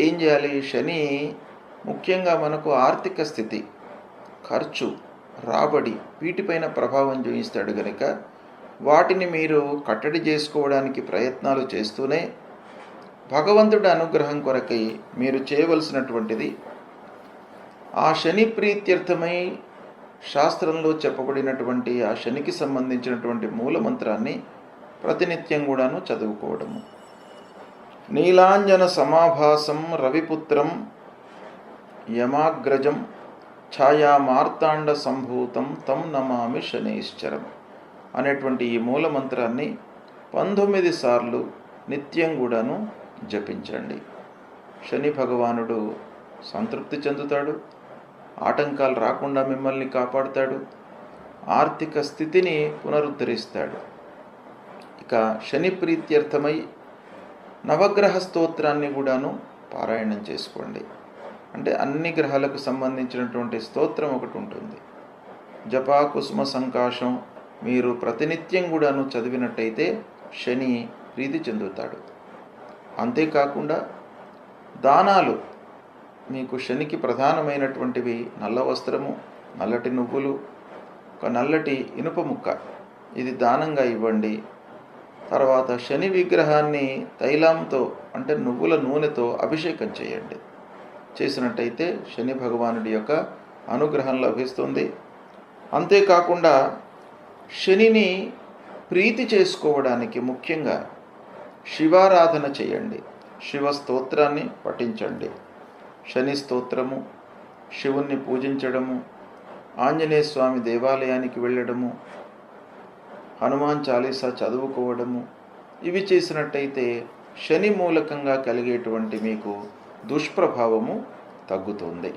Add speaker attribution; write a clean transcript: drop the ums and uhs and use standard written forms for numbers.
Speaker 1: ఏం చేయాలి? శని ముఖ్యంగా మనకు ఆర్థిక స్థితి, ఖర్చు, రాబడి వీటిపైన ప్రభావం చూపిస్తాడు కనుక వాటిని మీరు కట్టడి చేసుకోవడానికి ప్రయత్నాలు చేస్తూనే భగవంతుడి అనుగ్రహం కొరకై మీరు చేయవలసినటువంటిది ఆ శని ప్రీత్యర్థమై శాస్త్రంలో చెప్పబడినటువంటి ఆ శనికి సంబంధించినటువంటి మూలమంత్రాన్ని ప్రతినిత్యం కూడాను చదువుకోవడము. నీలాంజన సమాభాసం రవిపుత్రం యమాగ్రజం ఛాయామార్తాండ సంభూతం తం నమామి శనైశ్చరం అనేటువంటి ఈ మూలమంత్రాన్ని 19 సార్లు నిత్యం కూడాను జపించండి. శని భగవానుడు సంతృప్తి చెందుతాడు, ఆటంకాలు రాకుండా మిమ్మల్ని కాపాడుతాడు, ఆర్థిక స్థితిని పునరుద్ధరిస్తాడు. ఇక శని ప్రీత్యర్థమై నవగ్రహ స్తోత్రాన్ని కూడాను పారాయణం చేసుకోండి. అంటే అన్ని గ్రహాలకు సంబంధించినటువంటి స్తోత్రం ఒకటి ఉంటుంది. జపా కుసుమ సంకాశం మీరు ప్రతినిత్యం కూడాను చదివినట్టయితే శని ప్రీతి చెందుతాడు. అంతేకాకుండా దానాలు మీకు శనికి ప్రధానమైనటువంటివి నల్ల వస్త్రము, నల్లటి నువ్వులు, ఒక నల్లటి ఇనుప ముక్క, ఇది దానంగా ఇవ్వండి. తర్వాత శని విగ్రహాన్ని తైలంతో అంటే నువ్వుల నూనెతో అభిషేకం చేయండి. చేసినట్టయితే శని భగవానుడి యొక్క అనుగ్రహం లభిస్తుంది. అంతేకాకుండా శనిని ప్రీతి చేసుకోవడానికి ముఖ్యంగా శివారాధన చేయండి, శివ స్తోత్రాన్ని పఠించండి. శని స్తోత్రము, శివుణ్ణి పూజించడము, ఆంజనేయ స్వామి దేవాలయానికి వెళ్ళడము, హనుమాన్ చాలీసా చదువుకోవడము, ఇవి చేసినట్టయితే శని మూలకంగా కలిగేటువంటి మీకు దుష్ప్రభావము తగ్గుతుంది.